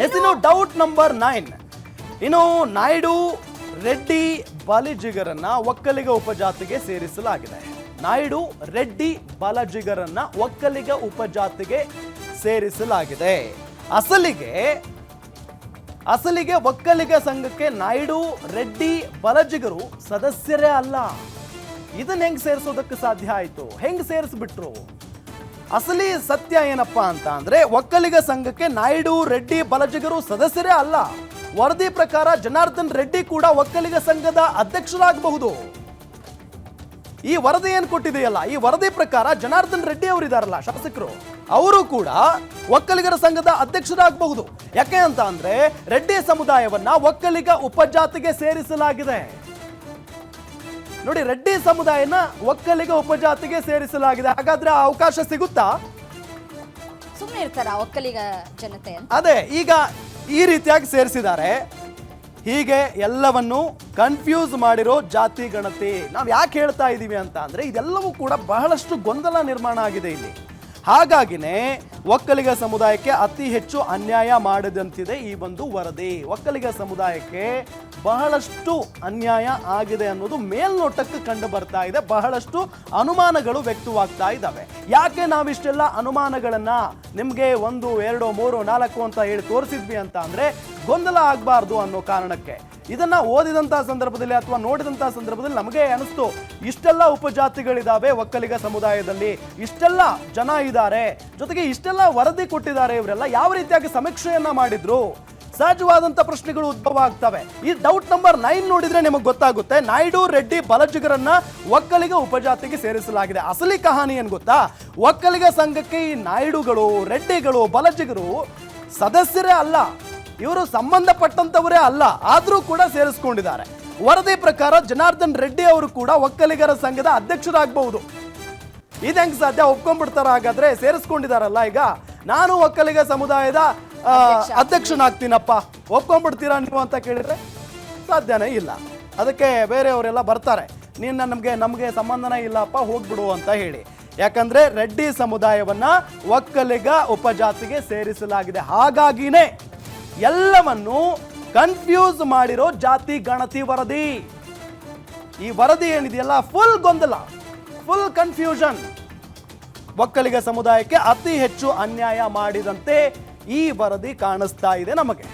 ಇನ್ನು doubt number 9. ಇನ್ನು ನಾಯ್ಡು ರೆಡ್ಡಿ ಬಲಿಜಿಗರನ್ನ ಒಕ್ಕಲಿಗ ಉಪಜಾತಿಗೆ ಸೇರಿಸಲಾಗಿದೆ. ನಾಯ್ಡು ರೆಡ್ಡಿ ಬಲಜಿಗರನ್ನ ಒಕ್ಕಲಿಗ ಉಪಜಾತಿಗೆ ಸೇರಿಸಲಾಗಿದೆ. ಅಸಲಿಗೆ ಒಕ್ಕಲಿಗ ಸಂಘಕ್ಕೆ ನಾಯ್ಡು ರೆಡ್ಡಿ ಬಲಜಿಗರು ಸದಸ್ಯರೇ ಅಲ್ಲ. ಇದನ್ನ ಹೆಂಗ್ ಸೇರಿಸೋದಕ್ಕೆ ಸಾಧ್ಯ ಆಯ್ತು? ಹೆಂಗ್ ಸೇರಿಸ್ಬಿಟ್ರು? ಅಸಲಿ ಸತ್ಯ ಏನಪ್ಪಾ ಅಂತ ಅಂದ್ರೆ ಒಕ್ಕಲಿಗ ಸಂಘಕ್ಕೆ ನಾಯ್ಡು ರೆಡ್ಡಿ ಬಲಜಿಗರು ಸದಸ್ಯರೇ ಅಲ್ಲ. ವರದಿ ಪ್ರಕಾರ ಜನಾರ್ದನ್ ರೆಡ್ಡಿ ಕೂಡ ಒಕ್ಕಲಿಗ ಸಂಘದ ಅಧ್ಯಕ್ಷರಾಗಬಹುದು. ಈ ವರದಿ ಏನ್ ಕೊಟ್ಟಿದೆಯಲ್ಲ, ಈ ವರದಿ ಪ್ರಕಾರ ಜನಾರ್ದನ್ ರೆಡ್ಡಿ ಅವರಿದಾರಲ್ಲ ಶಾಸಕರು, ಅವರು ಕೂಡ ಒಕ್ಕಲಿಗರ ಸಂಘದ ಅಧ್ಯಕ್ಷರಾಗಬಹುದು. ಯಾಕೆ ಅಂತ ಅಂದ್ರೆ ರೆಡ್ಡಿ ಸಮುದಾಯವನ್ನ ಒಕ್ಕಲಿಗ ಉಪಜಾತಿಗೆ ಸೇರಿಸಲಾಗಿದೆ. ನೋಡಿ, ರೆಡ್ಡಿ ಸಮುದಾಯನ ಒಕ್ಕಲಿಗ ಉಪಜಾತಿಗೆ ಸೇರಿಸಲಾಗಿದೆ. ಹಾಗಾದ್ರೆ ಆ ಅವಕಾಶ ಸಿಗುತ್ತಾ? ಸುಮ್ಮನೆ ಇರ್ತಾರ ಒಕ್ಕಲಿಗ ಜನತೆ? ಅದೇ ಈಗ ಈ ರೀತಿಯಾಗಿ ಸೇರಿಸಿದ್ದಾರೆ. ಹೀಗೆ ಎಲ್ಲವನ್ನು ಕನ್ಫ್ಯೂಸ್ ಮಾಡಿರೋ ಜಾತಿ ಗಣತಿ ನಾವು ಯಾಕೆ ಹೇಳ್ತಾ ಇದ್ದೀವಿ ಅಂತ ಅಂದ್ರೆ ಇದೆಲ್ಲವೂ ಕೂಡ ಬಹಳಷ್ಟು ಗೊಂದಲ ನಿರ್ಮಾಣ ಆಗಿದೆ ಇಲ್ಲಿ. ಹಾಗಾಗಿನೇ ಒಕ್ಕಲಿಗ ಸಮುದಾಯಕ್ಕೆ ಅತಿ ಹೆಚ್ಚು ಅನ್ಯಾಯ ಮಾಡಿದಂತಿದೆ ಈ ಒಂದು ವರದಿ. ಒಕ್ಕಲಿಗ ಸಮುದಾಯಕ್ಕೆ ಬಹಳಷ್ಟು ಅನ್ಯಾಯ ಆಗಿದೆ ಅನ್ನೋದು ಮೇಲ್ನೋಟಕ್ಕೆ ಕಂಡು ಬರ್ತಾ ಇದೆ. ಬಹಳಷ್ಟು ಅನುಮಾನಗಳು ವ್ಯಕ್ತವಾಗ್ತಾ ಇದ್ದಾವೆ. ಯಾಕೆ ನಾವಿಷ್ಟೆಲ್ಲ ಅನುಮಾನಗಳನ್ನ ನಿಮ್ಗೆ 1, 2, 3, 4 ಅಂತ ಹೇಳಿ ತೋರಿಸಿದ್ವಿ ಅಂತ ಅಂದ್ರೆ ಗೊಂದಲ ಆಗಬಾರ್ದು ಅನ್ನೋ ಕಾರಣಕ್ಕೆ. ಇದನ್ನ ಓದಿದಂತಹ ಸಂದರ್ಭದಲ್ಲಿ ಅಥವಾ ನೋಡಿದಂತಹ ಸಂದರ್ಭದಲ್ಲಿ ನಮಗೆ ಅನಿಸ್ತು, ಇಷ್ಟೆಲ್ಲ ಉಪಜಾತಿಗಳಿದಾವೆ ಒಕ್ಕಲಿಗ ಸಮುದಾಯದಲ್ಲಿ, ಇಷ್ಟೆಲ್ಲ ಜನ ಇದ್ದಾರೆ, ಜೊತೆಗೆ ಇಷ್ಟೆಲ್ಲ ವರದಿ ಕೊಟ್ಟಿದ್ದಾರೆ, ಇವರೆಲ್ಲ ಯಾವ ರೀತಿಯಾಗಿ ಸಮೀಕ್ಷೆಯನ್ನ ಮಾಡಿದ್ರು, ಸಹಜವಾದಂತ ಪ್ರಶ್ನೆಗಳು ಉದ್ಭವ ಆಗ್ತವೆ. ಈ ಡೌಟ್ ನಂಬರ್ 9 ನೋಡಿದ್ರೆ ನಿಮಗೆ ಗೊತ್ತಾಗುತ್ತೆ. ನಾಯ್ಡು ರೆಡ್ಡಿ ಬಲಜಿಗರನ್ನ ಒಕ್ಕಲಿಗ ಉಪಜಾತಿಗೆ ಸೇರಿಸಲಾಗಿದೆ. ಅಸಲಿ ಕಹಾನಿ ಏನ್ ಗೊತ್ತಾ? ಒಕ್ಕಲಿಗ ಸಂಘಕ್ಕೆ ಈ ನಾಯ್ಡುಗಳು ರೆಡ್ಡಿಗಳು ಬಲಜಿಗರು ಸದಸ್ಯರೇ ಅಲ್ಲ, ಇವರು ಸಂಬಂಧಪಟ್ಟಂತವರೇ ಅಲ್ಲ, ಆದ್ರೂ ಕೂಡ ಸೇರಿಸ್ಕೊಂಡಿದ್ದಾರೆ. ವರದಿ ಪ್ರಕಾರ ಜನಾರ್ದನ್ ರೆಡ್ಡಿ ಅವರು ಕೂಡ ಒಕ್ಕಲಿಗರ ಸಂಘದ ಅಧ್ಯಕ್ಷರಾಗಬಹುದು. ಇದು ಹೆಂಗ್ ಸಾಧ್ಯ? ಒಪ್ಕೊಂಡ್ಬಿಡ್ತಾರ? ಹಾಗಾದ್ರೆ ಸೇರಿಸ್ಕೊಂಡಿದಾರಲ್ಲ, ಈಗ ನಾನು ಒಕ್ಕಲಿಗ ಸಮುದಾಯದ ಅಧ್ಯಕ್ಷನಾಗ್ತೀನಪ್ಪ, ಒಪ್ಕೊಂಡ್ಬಿಡ್ತೀರಾ ನೀವು ಅಂತ ಕೇಳಿದ್ರೆ ಸಾಧ್ಯನೇ ಇಲ್ಲ. ಅದಕ್ಕೆ ಬೇರೆಯವರೆಲ್ಲ ಬರ್ತಾರೆ, ನೀನು ನಮಗೆ ಸಂಬಂಧನೇ ಇಲ್ಲಪ್ಪ, ಹೋಗ್ಬಿಡು ಅಂತ ಹೇಳಿ. ಯಾಕಂದ್ರೆ ರೆಡ್ಡಿ ಸಮುದಾಯವನ್ನ ಒಕ್ಕಲಿಗ ಉಪಜಾತಿಗೆ ಸೇರಿಸಲಾಗಿದೆ. ಹಾಗಾಗಿನೇ ಎಲ್ಲವನ್ನು ಕನ್ಫ್ಯೂಸ್ ಮಾಡಿರೋ ಜಾತಿ ಗಣತಿ ವರದಿ. ಈ ವರದಿ ಏನಿದೆಯಲ್ಲ, ಫುಲ್ ಗೊಂದಲ, ಫುಲ್ ಕನ್ಫ್ಯೂಷನ್. ಒಕ್ಕಲಿಗ ಸಮುದಾಯಕ್ಕೆ ಅತಿ ಹೆಚ್ಚು ಅನ್ಯಾಯ ಮಾಡಿದಂತೆ ಈ ವರದಿ ಕಾಣಿಸ್ತಾ ಇದೆ ನಮಗೆ.